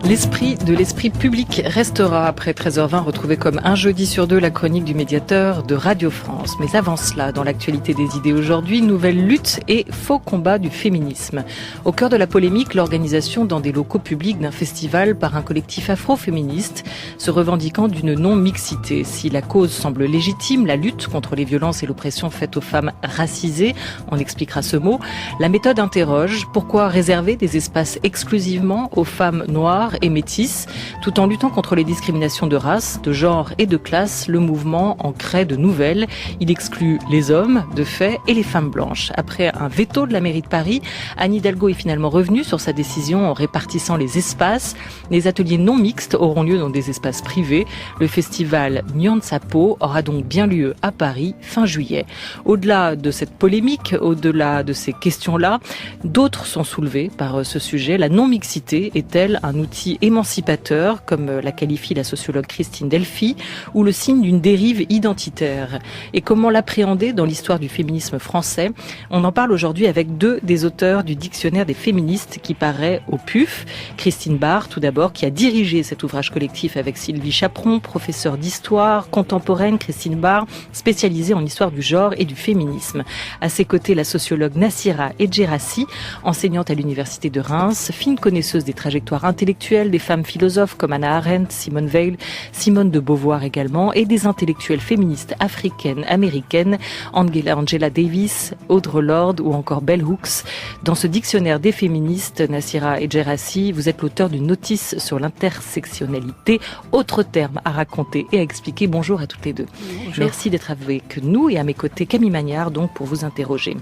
L'esprit public restera après 13h20, retrouvé comme un jeudi sur deux la chronique du médiateur de Radio France. Mais avant cela, dans l'actualité des idées aujourd'hui, nouvelle lutte et faux combat du féminisme. Au cœur de la polémique, l'organisation dans des locaux publics d'un festival par un collectif afro-féministe se revendiquant d'une non-mixité. Si la cause semble légitime, la lutte contre les violences et l'oppression faites aux femmes racisées, on expliquera ce mot, la méthode interroge pourquoi réserver des espaces exclusivement aux femmes noires et métisses, tout en luttant contre les discriminations de race, de genre et de classe. Le mouvement en crée de nouvelles. Il exclut les hommes, de fait, et les femmes blanches. Après un veto de la mairie de Paris, Anne Hidalgo est finalement revenue sur sa décision en répartissant les espaces. Les ateliers non mixtes auront lieu dans des espaces privés. Le festival Nyansapo aura donc bien lieu à Paris fin juillet. Au-delà de cette polémique, au-delà de ces questions-là, d'autres sont soulevées par ce sujet. La non-mixité est-elle un outil émancipateur, comme la qualifie la sociologue Christine Delphi, ou le signe d'une dérive identitaire? Et comment l'appréhender dans l'histoire du féminisme français? On en parle aujourd'hui avec deux des auteurs du dictionnaire des féministes qui paraît au PUF. Christine Barr, tout d'abord, qui a dirigé cet ouvrage collectif avec Sylvie Chaperon, professeure d'histoire contemporaine. Christine Barr, spécialisée en histoire du genre et du féminisme. À ses côtés, la sociologue Nassira Edjerassi, enseignante à l'université de Reims, fine connaisseuse des trajectoires intellectuelles des femmes philosophes comme Hannah Arendt, Simone Weil, Simone de Beauvoir également, et des intellectuelles féministes africaines, américaines, Angela Davis, Audre Lorde ou encore Bell Hooks. Dans ce dictionnaire des féministes, Nassira Edjerassi, vous êtes l'auteur d'une notice sur l'intersectionnalité, autre terme à raconter et à expliquer. Bonjour à toutes les deux. Bonjour. Merci d'être avec nous et à mes côtés Camille Magnard donc pour vous interroger.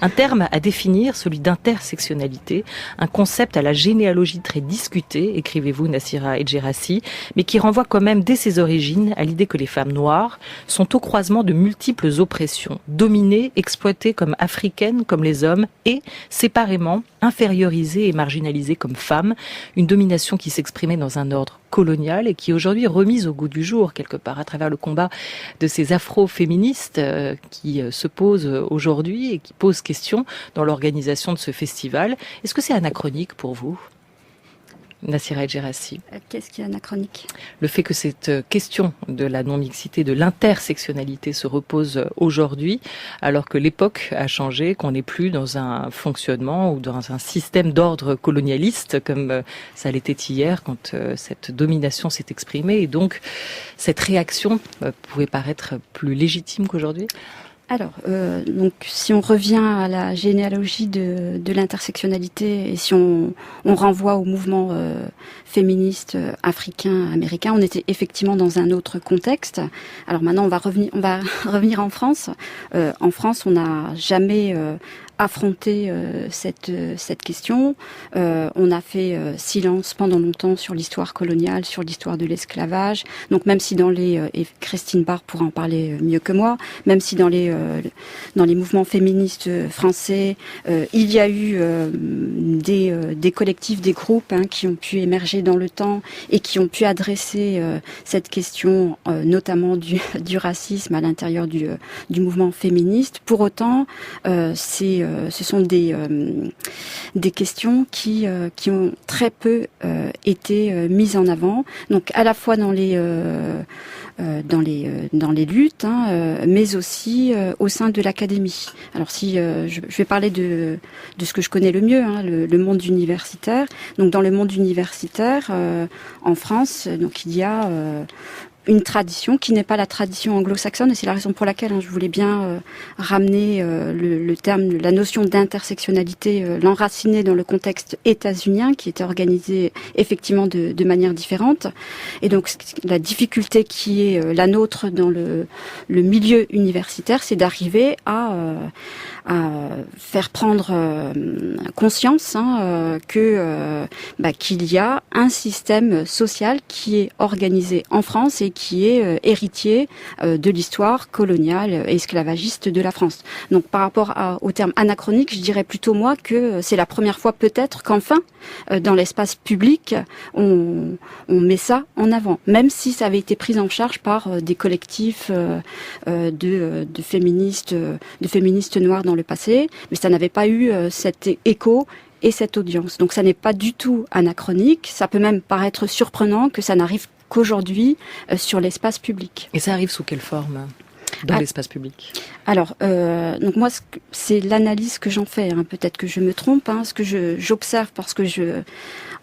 Un terme à définir, celui d'intersectionnalité, un concept à la généalogie très discutée, écrivez-vous Nassira Edjerassi, mais qui renvoie quand même dès ses origines à l'idée que les femmes noires sont au croisement de multiples oppressions, dominées, exploitées comme africaines, comme les hommes, et séparément infériorisées et marginalisées comme femmes, une domination qui s'exprimait dans un ordre colonial et qui est aujourd'hui remise au goût du jour, quelque part, à travers le combat de ces afro-féministes qui se posent aujourd'hui et qui posent question dans l'organisation de ce festival. Est-ce que c'est anachronique pour vous, Nassira Edjerassi? Qu'est-ce qui est anachronique? Le fait que cette question de la non-mixité, de l'intersectionnalité se repose aujourd'hui, alors que l'époque a changé, qu'on n'est plus dans un fonctionnement ou dans un système d'ordre colonialiste comme ça l'était hier quand cette domination s'est exprimée. Et donc, cette réaction pouvait paraître plus légitime qu'aujourd'hui? Alors, donc, si on revient à la généalogie de l'intersectionnalité et si on renvoie au mouvement féministe africain, américain, on était effectivement dans un autre contexte. Alors maintenant, on va revenir en France. En France, on n'a jamais affronter cette question. On a fait silence pendant longtemps sur l'histoire coloniale, sur l'histoire de l'esclavage. Donc même si et Christine Barr pourra en parler mieux que moi, même si dans les mouvements féministes français, il y a eu des collectifs, des groupes qui ont pu émerger dans le temps et qui ont pu adresser cette question, notamment du racisme à l'intérieur du mouvement féministe. Pour autant, ce sont des questions qui ont très peu été mises en avant. Donc à la fois dans les luttes, mais aussi au sein de l'académie. Alors si je vais parler de ce que je connais le mieux, le monde universitaire. Donc dans le monde universitaire, en France, donc il y a une tradition qui n'est pas la tradition anglo-saxonne, et c'est la raison pour laquelle je voulais bien ramener le terme, la notion d'intersectionnalité, l'enraciner dans le contexte états-unien qui était organisé effectivement de manière différente. Et donc la difficulté qui est la nôtre dans le milieu universitaire, c'est d'arriver à faire prendre conscience qu'il y a un système social qui est organisé en France et qui est héritier de l'histoire coloniale et esclavagiste de la France. Donc par rapport au terme anachronique, je dirais plutôt moi que c'est la première fois peut-être qu'enfin dans l'espace public on met ça en avant, même si ça avait été pris en charge par des collectifs de féministes noirs dans le passé, mais ça n'avait pas eu cet écho et cette audience. Donc ça n'est pas du tout anachronique, ça peut même paraître surprenant que ça n'arrive qu'aujourd'hui sur l'espace public. Et ça arrive sous quelle forme dans l'espace public? Alors, donc moi, c'est l'analyse que j'en fais. Hein. Peut-être que je me trompe. Hein, ce que j'observe, parce que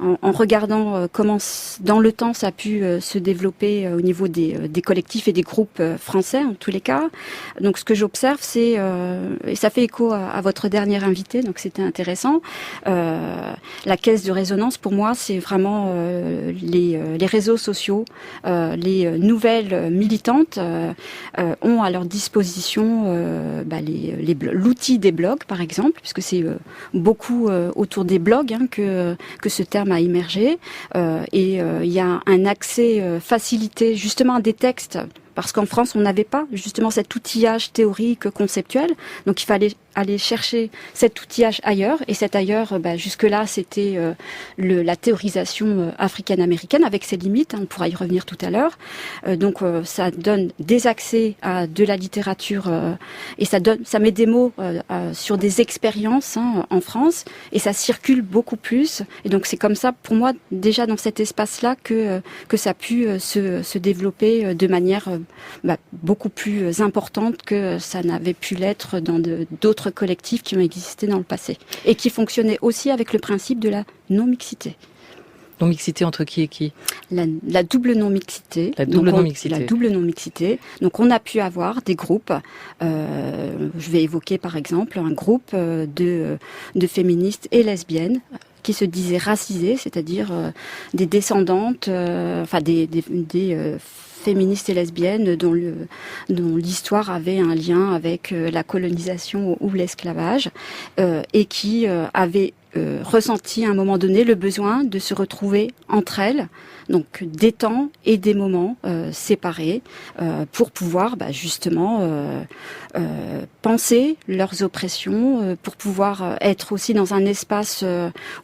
en regardant comment dans le temps ça a pu se développer au niveau des collectifs et des groupes français, en tous les cas. Donc, ce que j'observe, c'est et ça fait écho à votre dernier invité. Donc, c'était intéressant. La caisse de résonance, pour moi, c'est vraiment les réseaux sociaux, les nouvelles militantes ont à leur disposition l'outil des blogs, par exemple, puisque c'est beaucoup autour des blogs que ce terme a émergé. Il y a un accès facilité justement à des textes, parce qu'en France, on n'avait pas justement cet outillage théorique, conceptuel. Donc il fallait aller chercher cet outillage ailleurs. Et cet ailleurs, jusque-là, c'était la théorisation africaine-américaine, avec ses limites. Hein, on pourra y revenir tout à l'heure. Donc ça donne des accès à de la littérature et ça met des mots sur des expériences en France. Et ça circule beaucoup plus. Et donc c'est comme ça, pour moi, déjà dans cet espace-là, que ça a pu se développer de manière beaucoup plus importante que ça n'avait pu l'être dans d'autres collectifs qui ont existé dans le passé et qui fonctionnaient aussi avec le principe de la non-mixité. Non-mixité entre qui et qui? La double non-mixité. La double non-mixité. La double non-mixité. Donc on a pu avoir des groupes, je vais évoquer par exemple un groupe de féministes et lesbiennes qui se disaient racisées, c'est-à-dire des descendantes, des féministes et lesbiennes dont l'histoire avait un lien avec la colonisation ou l'esclavage et qui avaient ressenti à un moment donné le besoin de se retrouver entre elles, donc des temps et des moments séparés pour pouvoir justement penser leurs oppressions, pour pouvoir être aussi dans un espace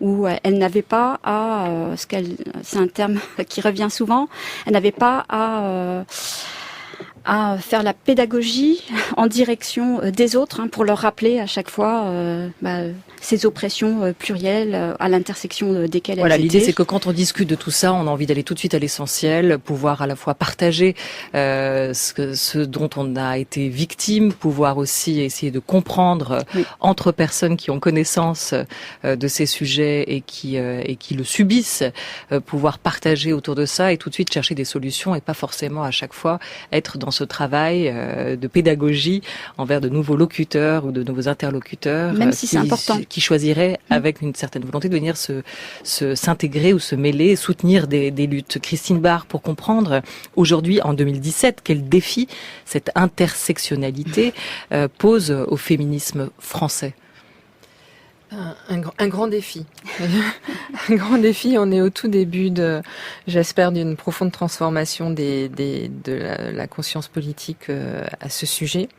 où elles n'avaient pas à c'est un terme qui revient souvent, elles n'avaient pas à faire la pédagogie en direction des autres, pour leur rappeler à chaque fois ces oppressions plurielles à l'intersection desquelles elles étaient. L'idée c'est que quand on discute de tout ça, on a envie d'aller tout de suite à l'essentiel, pouvoir à la fois partager ce dont on a été victime, pouvoir aussi essayer de comprendre entre personnes qui ont connaissance de ces sujets et qui le subissent, pouvoir partager autour de ça et tout de suite chercher des solutions et pas forcément à chaque fois être dans ce travail de pédagogie envers de nouveaux locuteurs ou de nouveaux interlocuteurs, même si c'est important, qui choisiraient avec une certaine volonté de venir s'intégrer ou se mêler, soutenir des luttes. Christine Barr, pour comprendre aujourd'hui en 2017 quel défi cette intersectionnalité pose au féminisme français. Un grand défi. Un grand défi. On est au tout début j'espère, d'une profonde transformation de la conscience politique à ce sujet.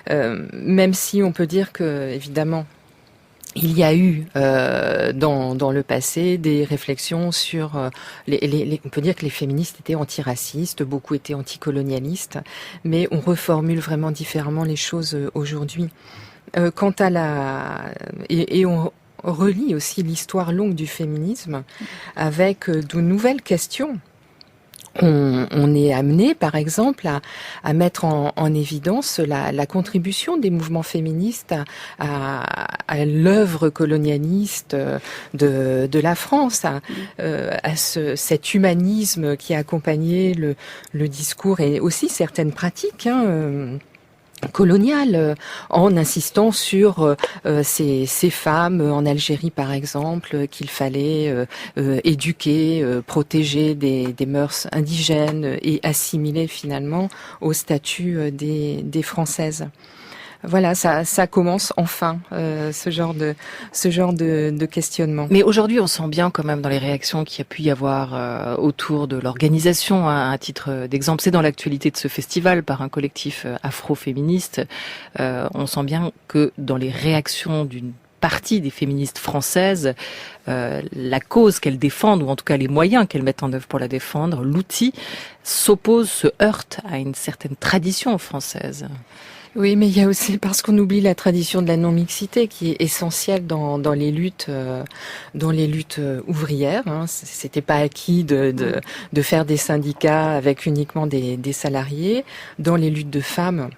Même si on peut dire que, évidemment, il y a eu dans le passé des réflexions sur on peut dire que les féministes étaient antiracistes, beaucoup étaient anticolonialistes, mais on reformule vraiment différemment les choses aujourd'hui. Quant à et on relie aussi l'histoire longue du féminisme avec de nouvelles questions. On est amené, par exemple, à mettre en évidence la contribution des mouvements féministes à l'œuvre colonialiste de la France, à cet humanisme qui a accompagné le discours et aussi certaines pratiques coloniale, en insistant sur ces femmes en Algérie par exemple qu'il fallait éduquer, protéger des mœurs indigènes et assimiler finalement au statut des Françaises. Voilà, ça commence enfin ce genre de questionnement. Mais aujourd'hui, on sent bien quand même dans les réactions qu'il y a pu y avoir autour de l'organisation. À titre d'exemple, c'est dans l'actualité de ce festival par un collectif afro-féministe. On sent bien que dans les réactions d'une partie des féministes françaises, la cause qu'elles défendent, ou en tout cas les moyens qu'elles mettent en œuvre pour la défendre, l'outil, se heurte à une certaine tradition française. Oui, mais il y a aussi, parce qu'on oublie la tradition de la non-mixité qui est essentielle dans les luttes ouvrières. Hein. C'était pas acquis de faire des syndicats avec uniquement des salariés. Dans les luttes de femmes,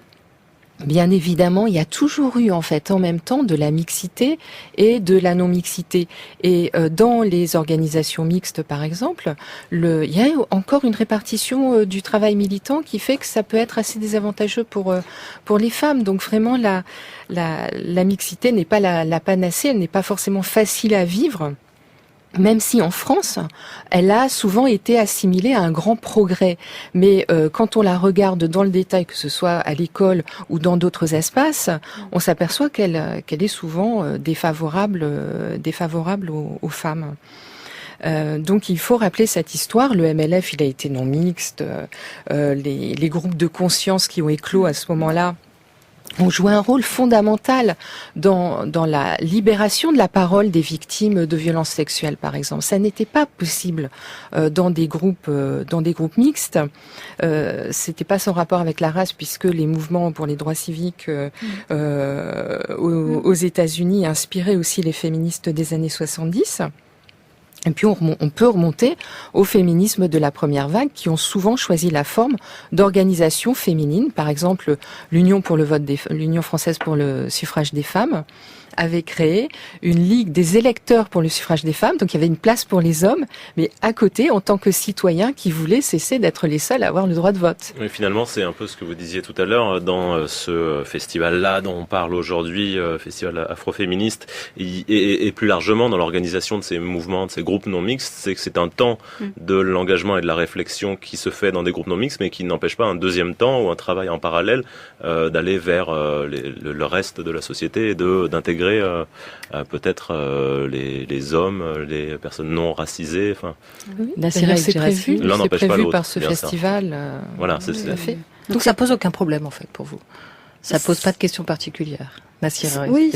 bien évidemment, il y a toujours eu en fait en même temps de la mixité et de la non-mixité. Et dans les organisations mixtes, par exemple, il y a encore une répartition du travail militant qui fait que ça peut être assez désavantageux pour les femmes. Donc vraiment, la mixité n'est pas la panacée, elle n'est pas forcément facile à vivre. Même si en France, elle a souvent été assimilée à un grand progrès. Mais quand on la regarde dans le détail, que ce soit à l'école ou dans d'autres espaces, on s'aperçoit qu'elle est souvent défavorable aux femmes. Donc il faut rappeler cette histoire. Le MLF, il a été non mixte. Les groupes de conscience qui ont éclos à ce moment-là ont joué un rôle fondamental dans la libération de la parole des victimes de violences sexuelles, par exemple. Ça n'était pas possible dans des groupes mixtes. C'était pas sans rapport avec la race, puisque les mouvements pour les droits civiques aux États-Unis inspiraient aussi les féministes des années 70. Et puis on peut remonter au féminisme de la première vague qui ont souvent choisi la forme d'organisation féminine. Par exemple, l'Union française pour le suffrage des femmes avait créé une ligue des électeurs pour le suffrage des femmes. Donc il y avait une place pour les hommes, mais à côté, en tant que citoyens qui voulaient cesser d'être les seuls à avoir le droit de vote. Oui, finalement, c'est un peu ce que vous disiez tout à l'heure dans ce festival-là dont on parle aujourd'hui, festival afroféministe, et plus largement dans l'organisation de ces mouvements, de ces groupes non mixtes, c'est que c'est un temps de l'engagement et de la réflexion qui se fait dans des groupes non mixtes, mais qui n'empêche pas un deuxième temps ou un travail en parallèle d'aller vers le reste de la société et d'intégrer peut-être les hommes, les personnes non racisées. Enfin, oui, c'est prévu, l'un n'empêche pas l'autre par ce festival. Voilà, c'est fait. Donc ça pose aucun problème en fait pour vous. Ça pose pas de questions particulières. Oui,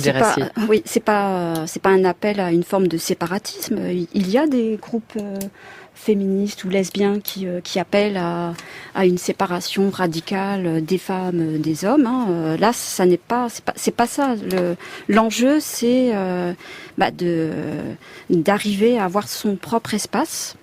c'est pas un appel à une forme de séparatisme. Il y a des groupes féministes ou lesbiens qui appellent à une séparation radicale des femmes, des hommes. Hein. Là, ça c'est pas ça. L'enjeu, c'est d'arriver à avoir son propre espace.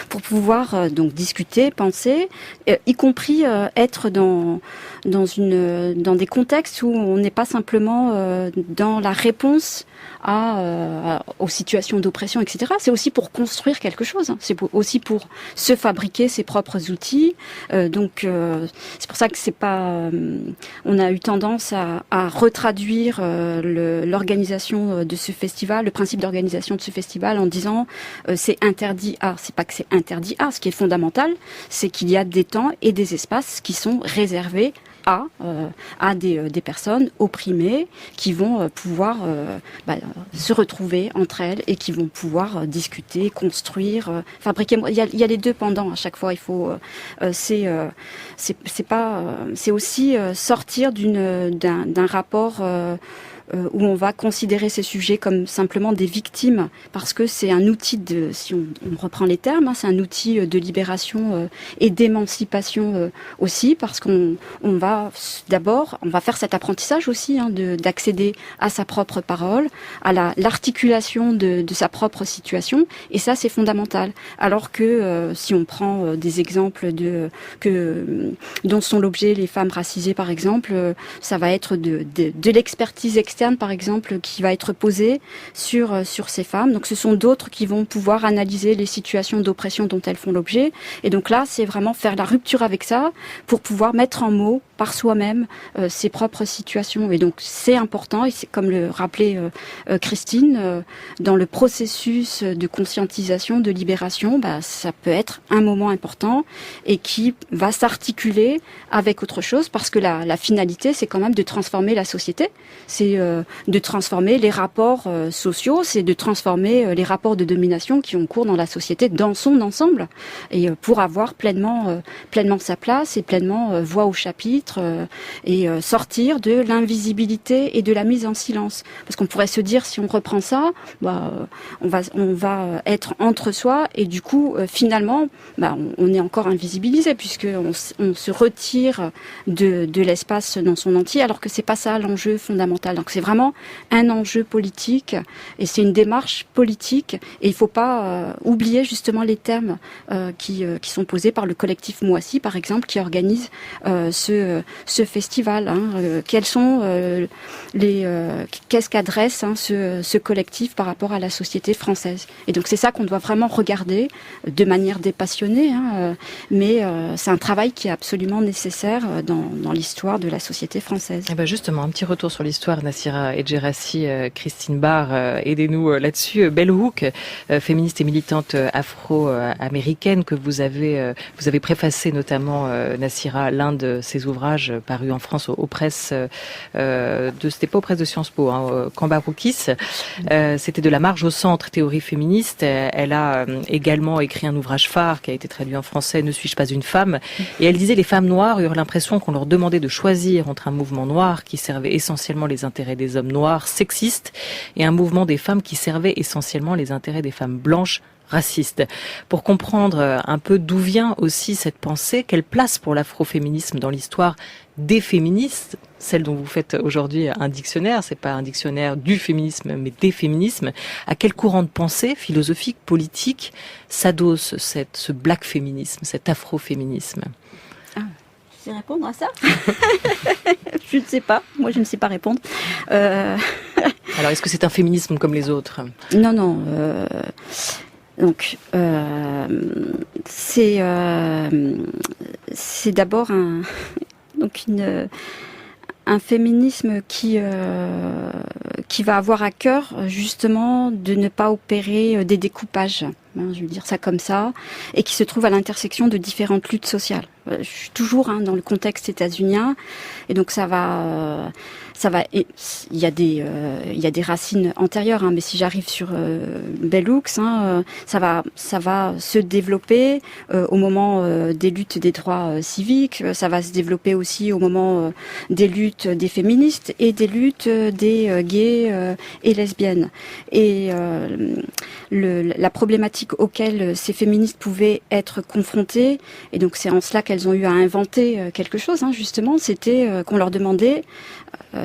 Pour pouvoir donc discuter, penser, y compris être dans des contextes où on n'est pas simplement dans la réponse aux situations d'oppression, etc. C'est aussi pour construire quelque chose. Hein. C'est aussi pour se fabriquer ses propres outils. Donc c'est pour ça que c'est pas. On a eu tendance à retraduire l'organisation de ce festival, le principe d'organisation de ce festival, en disant c'est interdit à. C'est pas que c'est interdit à. Ce qui est fondamental, c'est qu'il y a des temps et des espaces qui sont réservés à des personnes opprimées qui vont pouvoir se retrouver entre elles et qui vont pouvoir discuter, construire, fabriquer. Il y a les deux pendant à chaque fois. Il faut c'est aussi sortir d'un rapport où on va considérer ces sujets comme simplement des victimes, parce que c'est un outil si on reprend les termes, hein, c'est un outil de libération et d'émancipation aussi, parce qu'on va faire cet apprentissage aussi, hein, d'accéder à sa propre parole, à l'articulation de sa propre situation, et ça c'est fondamental. Alors que si on prend des exemples dont sont l'objet les femmes racisées par exemple, ça va être de l'expertise externe par exemple qui va être posée sur ces femmes. Donc ce sont d'autres qui vont pouvoir analyser les situations d'oppression dont elles font l'objet. Et donc là, c'est vraiment faire la rupture avec ça pour pouvoir mettre en mots par soi-même ses propres situations. Et donc c'est important, et c'est comme le rappelait Christine, dans le processus de conscientisation, de libération, ça peut être un moment important et qui va s'articuler avec autre chose, parce que la finalité, c'est quand même de transformer la société. C'est de transformer les rapports sociaux, c'est de transformer les rapports de domination qui ont cours dans la société dans son ensemble, et pour avoir pleinement sa place et pleinement voix au chapitre, et sortir de l'invisibilité et de la mise en silence. Parce qu'on pourrait se dire, si on reprend ça, on va être entre soi, et du coup, finalement, on est encore invisibilisé, puisqu'on se retire de l'espace dans son entier, alors que c'est pas ça l'enjeu fondamental. Donc c'est vraiment un enjeu politique, et c'est une démarche politique, et il faut pas oublier justement les thèmes qui sont posés par le collectif Moissy, par exemple, qui organise ce festival. Quels sont qu'est-ce qu'adresse ce collectif par rapport à la société française. Et donc c'est ça qu'on doit vraiment regarder de manière dépassionnée, mais c'est un travail qui est absolument nécessaire dans l'histoire de la société française. Et justement, un petit retour sur l'histoire, Nassira Edgerassi, Christine Barr, aidez-nous là-dessus. Bell Hook, féministe et militante afro-américaine, que vous avez préfacé notamment, Nassira, l'un de ses ouvrages parus en France aux presses c'était pas aux presses de Sciences Po, Cambaroukis. C'était de la marge au centre, théorie féministe. Elle a également écrit un ouvrage phare qui a été traduit en français, Ne suis-je pas une femme? Et elle disait, les femmes noires eurent l'impression qu'on leur demandait de choisir entre un mouvement noir qui servait essentiellement les intérêts des hommes noirs, sexistes, et un mouvement des femmes qui servait essentiellement les intérêts des femmes blanches, raciste. Pour comprendre un peu d'où vient aussi cette pensée, quelle place pour l'afroféminisme dans l'histoire des féministes, celle dont vous faites aujourd'hui un dictionnaire, c'est pas un dictionnaire du féminisme, mais des féminismes, à quel courant de pensée philosophique, politique s'adosse ce black féminisme, cet afroféminisme? Je sais répondre à ça? Je ne sais pas. Moi, je ne sais pas répondre. Alors, est-ce que c'est un féminisme comme les autres? Non. Donc, c'est d'abord un féminisme qui va avoir à cœur justement de ne pas opérer des découpages, je vais dire ça comme ça, et qui se trouve à l'intersection de différentes luttes sociales. Je suis toujours dans le contexte états-unien, et donc ça va. Il y a des racines antérieures, mais si j'arrive sur Bell Hooks, ça va se développer au moment des luttes des droits civiques. Ça va se développer aussi au moment des luttes des féministes et des luttes des gays et lesbiennes. Et la problématique auquel ces féministes pouvaient être confrontées, et donc c'est en cela qu'elles ont eu à inventer quelque chose, justement, c'était qu'on leur demandait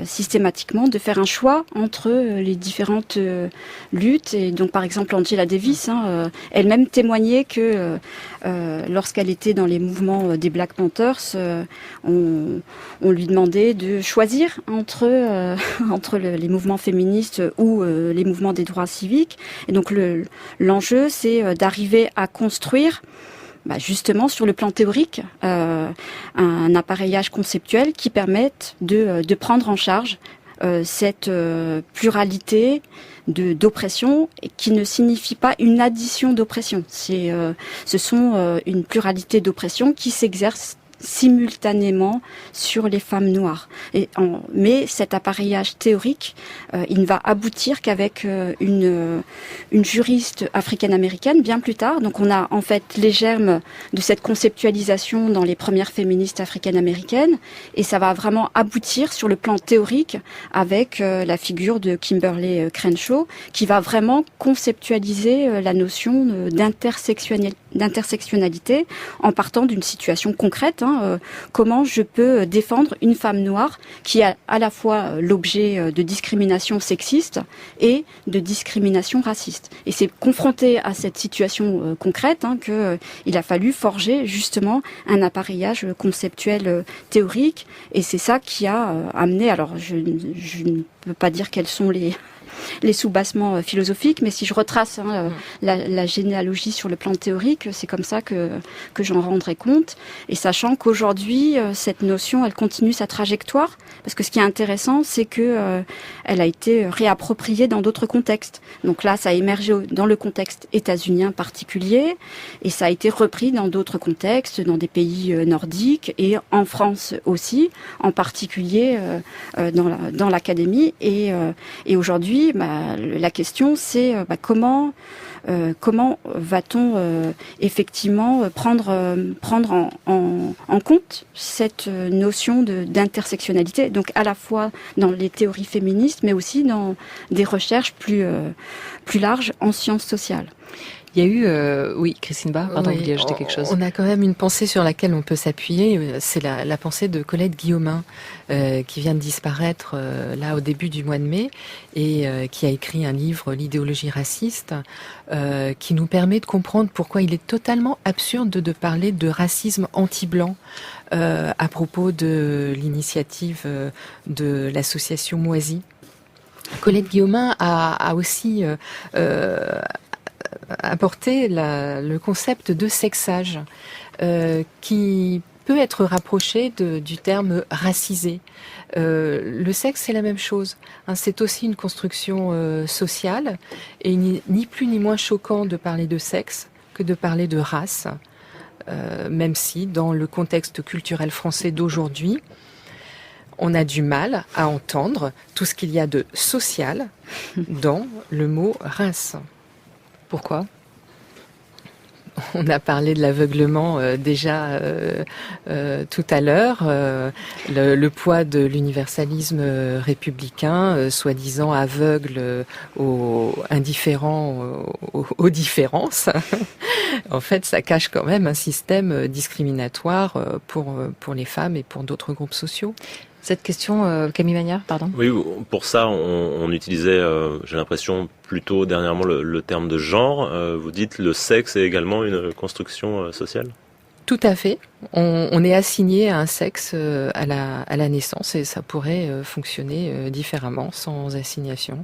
systématiquement de faire un choix entre les différentes luttes. Et donc par exemple Angela Davis elle-même témoignait que lorsqu'elle était dans les mouvements des Black Panthers, on lui demandait de choisir entre les mouvements féministes ou les mouvements des droits civiques. Et donc l'enjeu, c'est d'arriver à construire justement sur le plan théorique un appareillage conceptuel qui permette de prendre en charge cette pluralité d'oppression, qui ne signifie pas une addition d'oppression. Ce sont une pluralité d'oppression qui s'exerce simultanément sur les femmes noires. Mais cet appareillage théorique, il ne va aboutir qu'avec une juriste africaine-américaine bien plus tard. Donc on a en fait les germes de cette conceptualisation dans les premières féministes africaines-américaines, et ça va vraiment aboutir sur le plan théorique avec la figure de Kimberlé Crenshaw, qui va vraiment conceptualiser la notion d'intersectionnalité en partant d'une situation concrète. Comment je peux défendre une femme noire qui est à la fois l'objet de discrimination sexiste et de discrimination raciste. Et c'est confronté à cette situation concrète qu'il a fallu forger justement un appareillage conceptuel théorique, et c'est ça qui a amené, alors je ne peux pas dire quels sont les soubassements philosophiques, mais si je retrace la généalogie sur le plan théorique, c'est comme ça que j'en rendrai compte. Et sachant qu'aujourd'hui, cette notion, elle continue sa trajectoire, parce que ce qui est intéressant, c'est que elle a été réappropriée dans d'autres contextes. Donc là, ça a émergé dans le contexte états-unien particulier, et ça a été repris dans d'autres contextes, dans des pays nordiques, et en France aussi, en particulier dans l'académie. Et aujourd'hui, la question, c'est comment va-t-on effectivement prendre en compte cette notion d'intersectionnalité, donc à la fois dans les théories féministes, mais aussi dans des recherches plus larges en sciences sociales. Il y a eu, oui, Christine Barr, pardon, vous vouliez ajouter quelque chose. On a quand même une pensée sur laquelle on peut s'appuyer, c'est la pensée de Colette Guillaumin, qui vient de disparaître là au début du mois de mai, et qui a écrit un livre, L'idéologie raciste, qui nous permet de comprendre pourquoi il est totalement absurde de parler de racisme anti-blanc à propos de l'initiative de l'association Moisy. Colette Guillaumin a aussi apporté le concept de sexage, qui peut être rapproché du terme racisé. Le sexe, c'est la même chose. C'est aussi une construction sociale, et ni plus ni moins choquant de parler de sexe que de parler de race, même si dans le contexte culturel français d'aujourd'hui, on a du mal à entendre tout ce qu'il y a de social dans le mot race. Pourquoi ? On a parlé de l'aveuglement déjà tout à l'heure, le poids de l'universalisme républicain, soi-disant aveugle indifférent aux différences. En fait, ça cache quand même un système discriminatoire pour les femmes et pour d'autres groupes sociaux. Cette question, Camille Magnard, pardon. Oui, pour ça, on utilisait, j'ai l'impression, plutôt dernièrement le terme de genre. Vous dites le sexe est également une construction sociale ? Tout à fait. On est assigné à un sexe à la naissance, et ça pourrait fonctionner différemment, sans assignation.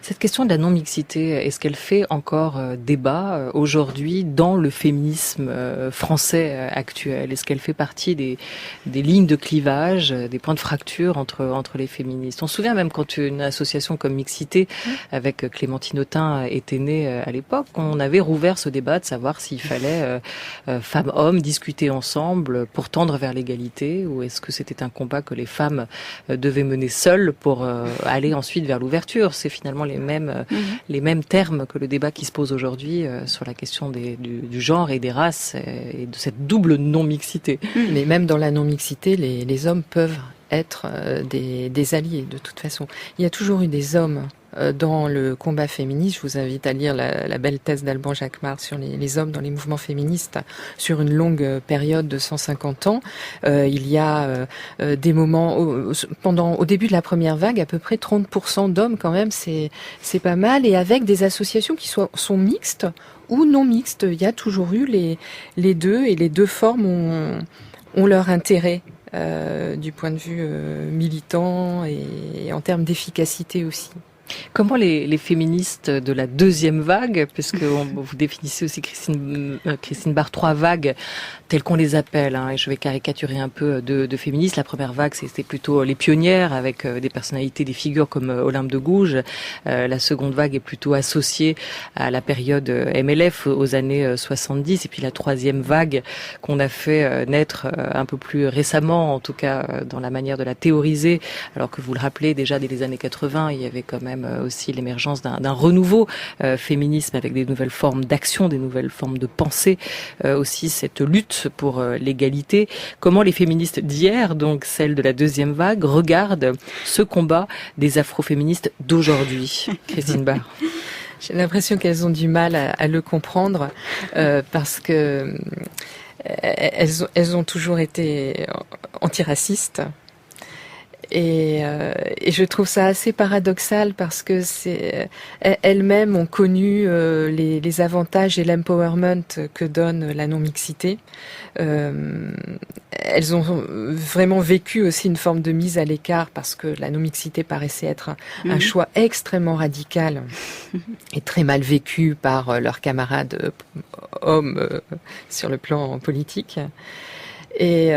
Cette question de la non-mixité, est-ce qu'elle fait encore débat aujourd'hui dans le féminisme français actuel ? Est-ce qu'elle fait partie des lignes de clivage, des points de fracture entre les féministes ? On se souvient même quand une association comme Mixité, avec Clémentine Autain, était née à l'époque, on avait rouvert ce débat de savoir s'il fallait femmes-hommes discuter ensemble pour tendre vers l'égalité, ou est-ce que c'était un combat que les femmes devaient mener seules pour aller ensuite vers l'ouverture ? C'est finalement les mêmes termes que le débat qui se pose aujourd'hui sur la question du genre et des races et de cette double non-mixité. Mais même dans la non-mixité, les hommes peuvent être des alliés de toute façon. Il y a toujours eu des hommes dans le combat féministe. Je vous invite à lire la belle thèse d'Alban Jacquemart sur les hommes dans les mouvements féministes sur une longue période de 150 ans. Il y a des moments, au début de la première vague, à peu près 30% d'hommes quand même, c'est pas mal, et avec des associations qui sont mixtes ou non mixtes. Il y a toujours eu les deux, et les deux formes ont leur intérêt. Du point de vue militant et en termes d'efficacité aussi. Comment les féministes de la deuxième vague, puisque vous définissez aussi Christine Barr 3 vagues telles qu'on les appelle, et je vais caricaturer un peu de féministes. La première vague, c'était plutôt les pionnières avec des personnalités, des figures comme Olympe de Gouges. La seconde vague est plutôt associée à la période MLF aux années 70, et puis la troisième vague qu'on a fait naître un peu plus récemment, en tout cas dans la manière de la théoriser, alors que vous le rappelez déjà dès les années 80, il y avait quand même aussi l'émergence d'un renouveau féminisme avec des nouvelles formes d'action, des nouvelles formes de pensée, aussi cette lutte pour l'égalité. Comment les féministes d'hier, donc celles de la deuxième vague, regardent ce combat des afroféministes d'aujourd'hui? Christine Barr. J'ai l'impression qu'elles ont du mal à le comprendre parce que elles ont toujours été antiracistes. Et je trouve ça assez paradoxal parce que elles-mêmes ont connu les avantages et l'empowerment que donne la non-mixité. Elles ont vraiment vécu aussi une forme de mise à l'écart parce que la non-mixité paraissait être un choix extrêmement radical et très mal vécu par leurs camarades hommes sur le plan politique. Et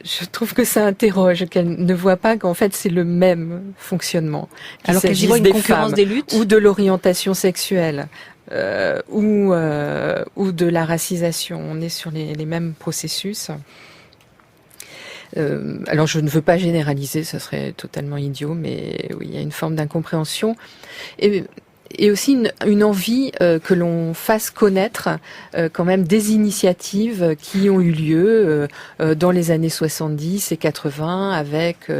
je trouve que ça interroge, qu'elle ne voit pas qu'en fait c'est le même fonctionnement. Alors qu'elle y voit une concurrence des luttes ou de l'orientation sexuelle, ou de la racisation. On est sur les mêmes processus. Alors je ne veux pas généraliser, ça serait totalement idiot, mais oui, il y a une forme d'incompréhension. Et aussi une envie que l'on fasse connaître quand même des initiatives qui ont eu lieu dans les années 70 et 80 avec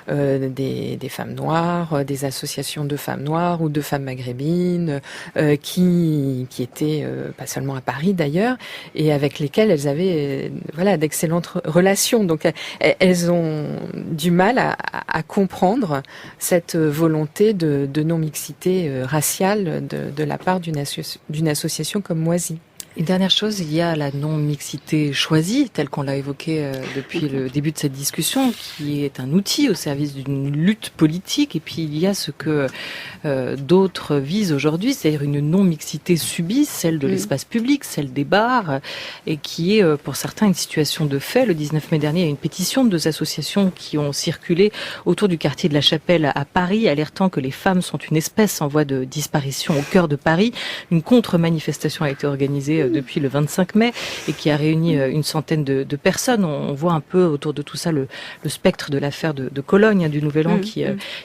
des femmes noires, des associations de femmes noires ou de femmes maghrébines qui étaient pas seulement à Paris d'ailleurs, et avec lesquelles elles avaient d'excellentes relations. Donc elles ont du mal à comprendre cette volonté de non-mixité raciale de la part d'une association comme Moisy. Une dernière chose, il y a la non-mixité choisie, telle qu'on l'a évoquée depuis le début de cette discussion, qui est un outil au service d'une lutte politique. Et puis il y a ce que d'autres visent aujourd'hui, c'est-à-dire une non-mixité subie, celle de l'espace public, celle des bars, et qui est pour certains une situation de fait. Le 19 mai dernier, il y a une pétition de 2 associations qui ont circulé autour du quartier de la Chapelle à Paris, alertant que les femmes sont une espèce en voie de disparition au cœur de Paris. Une contre-manifestation a été organisée depuis le 25 mai et qui a réuni une centaine de personnes. On voit un peu autour de tout ça le spectre de l'affaire de Cologne, du Nouvel An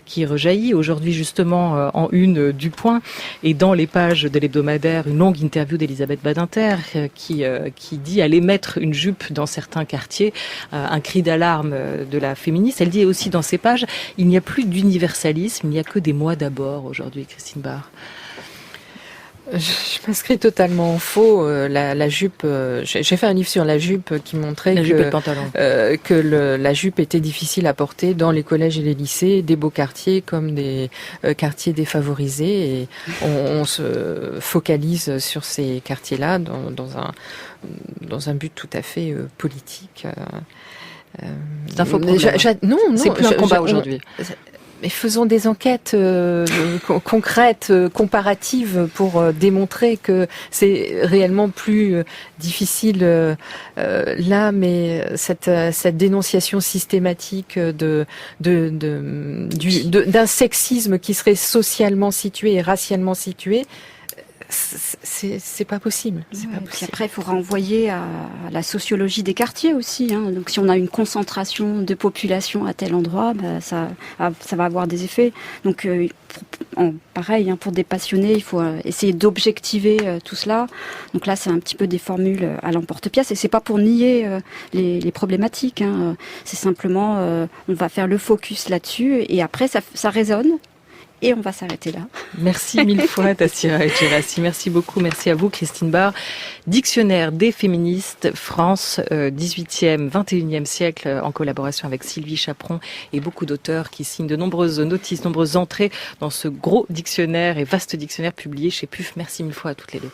qui rejaillit. Aujourd'hui, justement, en une du Point et dans les pages de l'hebdomadaire, une longue interview d'Elisabeth Badinter qui dit aller mettre une jupe dans certains quartiers, un cri d'alarme de la féministe. Elle dit aussi dans ses pages, il n'y a plus d'universalisme, il n'y a que des moi d'abord aujourd'hui, Christine Barr. Je m'inscris totalement en faux. La jupe, j'ai fait un livre sur la jupe qui montrait que la jupe était difficile à porter dans les collèges et les lycées, des beaux quartiers comme des quartiers défavorisés. Et on se focalise sur ces quartiers-là dans un but tout à fait politique. C'est un faux problème. Non, c'est plus un combat aujourd'hui. Mais faisons des enquêtes concrètes, comparatives, pour démontrer que c'est réellement plus difficile là. Mais cette dénonciation systématique d'un sexisme qui serait socialement situé et racialement situé, c'est pas possible. Puis après, il faut renvoyer à la sociologie des quartiers aussi. Donc, si on a une concentration de population à tel endroit, ça va avoir des effets. Donc, pareil, pour des passionnés, il faut essayer d'objectiver tout cela. Donc là, c'est un petit peu des formules à l'emporte-pièce. Et c'est pas pour nier les problématiques. C'est simplement, on va faire le focus là-dessus. Et après, ça résonne. Et on va s'arrêter là. Merci mille fois, Tassira Edjerassi. Merci beaucoup. Merci à vous, Christine Barr. Dictionnaire des féministes, France, 18e, 21e siècle, en collaboration avec Sylvie Chaperon et beaucoup d'auteurs qui signent de nombreuses notices, nombreuses entrées dans ce gros dictionnaire et vaste dictionnaire publié chez PUF. Merci mille fois à toutes les deux.